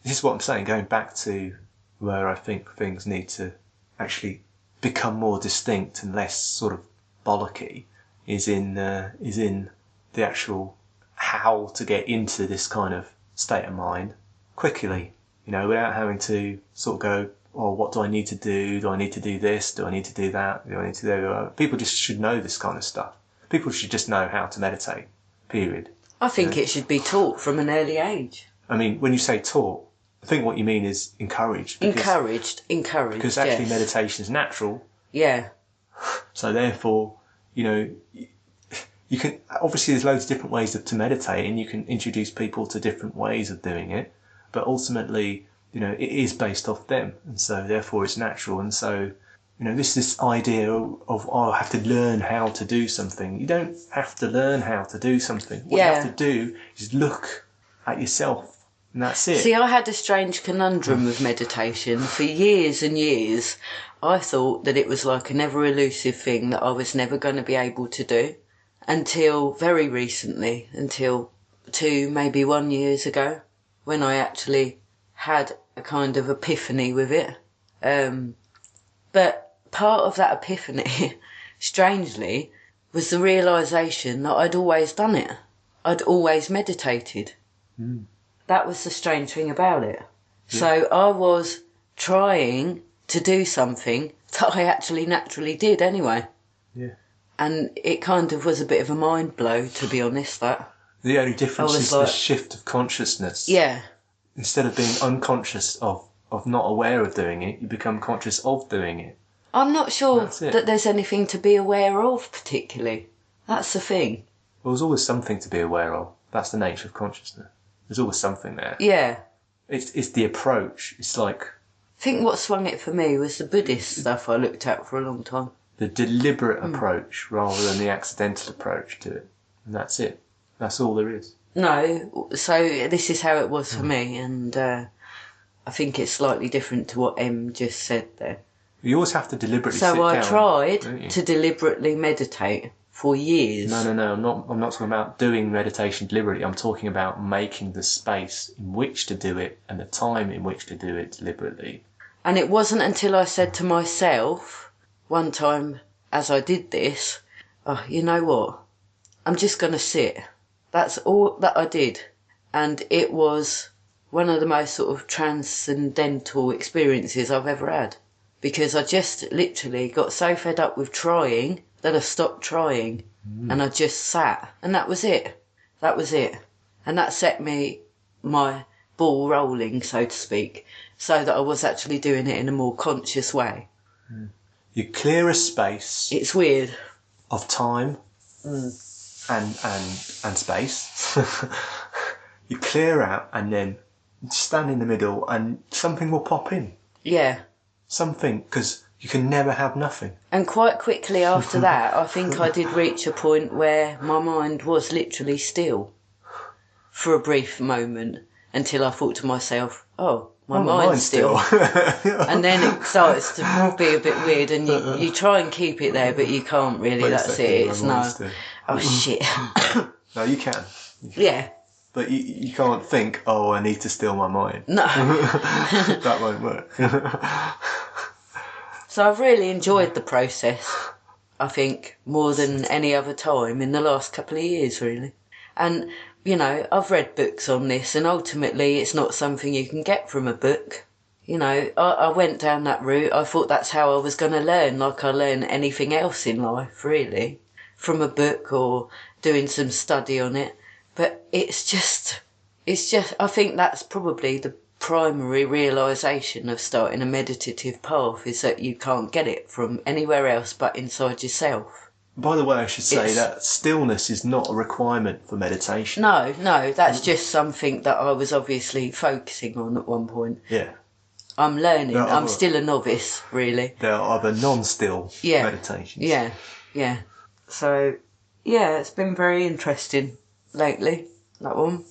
this is what I'm saying, going back to where I think things need to actually become more distinct and less sort of bollocky, is in the actual how to get into this kind of state of mind quickly, without having to sort of go, oh, what do I need to do? Do I need to do this? Do I need to do that? Do I need to do that? People just should know this kind of stuff. People should just know how to meditate, period. I think it should be taught from an early age. I mean, when you say taught, I think what you mean is encouraged. Encouraged, because actually meditation is natural. Yeah. So therefore, you can, obviously there's loads of different ways to meditate, and you can introduce people to different ways of doing it, but ultimately, it is based off them, and so therefore it's natural. And so, this idea of, I have to learn how to do something. You don't have to learn how to do something. What you have to do is look at yourself, and that's it. See, I had a strange conundrum with meditation. For years and years, I thought that it was like an ever-elusive thing that I was never going to be able to do, until very recently, until 2, maybe 1 years ago, when I actually had a kind of epiphany with it. But part of that epiphany, strangely, was the realisation that I'd always done it. I'd always meditated. Mm. That was the strange thing about it. Yeah. So I was trying to do something that I actually naturally did anyway. Yeah. And it kind of was a bit of a mind blow, to be honest, that. The only difference is the shift of consciousness. Yeah. Instead of being unconscious of not aware of doing it, you become conscious of doing it. I'm not sure that there's anything to be aware of, particularly. That's the thing. Well, there's always something to be aware of. That's the nature of consciousness. There's always something there. Yeah. It's the approach. It's like... I think what swung it for me was the Buddhist stuff I looked at for a long time. The deliberate approach rather than the accidental approach to it. And that's it. That's all there is. No, so this is how it was for me, and I think it's slightly different to what Em just said there. You always have to deliberately sit down. So I tried to deliberately meditate for years. No, I'm not talking about doing meditation deliberately. I'm talking about making the space in which to do it and the time in which to do it deliberately. And it wasn't until I said to myself one time as I did this, oh, you know what? I'm just going to sit. That's all that I did. And it was one of the most sort of transcendental experiences I've ever had. Because I just literally got so fed up with trying that I stopped trying. And I just sat. And that was it. That was it. And that set my ball rolling, so to speak, so that I was actually doing it in a more conscious way. You clear a space. It's weird. Of time and space. You clear out and then stand in the middle and something will pop in. Yeah. Something, because you can never have nothing. And quite quickly after that, I think I did reach a point where my mind was literally still for a brief moment until I thought to myself, oh, my mind's still. And then it starts to be a bit weird and you try and keep it there, but you can't really. That's it. It's no. Oh, shit. No, you can. Yeah. But you can't think, oh, I need to still my mind. No. That won't work. So I've really enjoyed the process, I think, more than any other time in the last couple of years, really. And, I've read books on this, and ultimately it's not something you can get from a book. I went down that route. I thought that's how I was going to learn, like I learn anything else in life, really, from a book or doing some study on it. But it's just, I think that's probably the primary realisation of starting a meditative path, is that you can't get it from anywhere else but inside yourself. By the way, I should say that stillness is not a requirement for meditation. No, that's just something that I was obviously focusing on at one point. Yeah. I'm learning. I'm still a novice, really. There are other non-still meditations. Yeah. So, it's been very interesting lately, that one.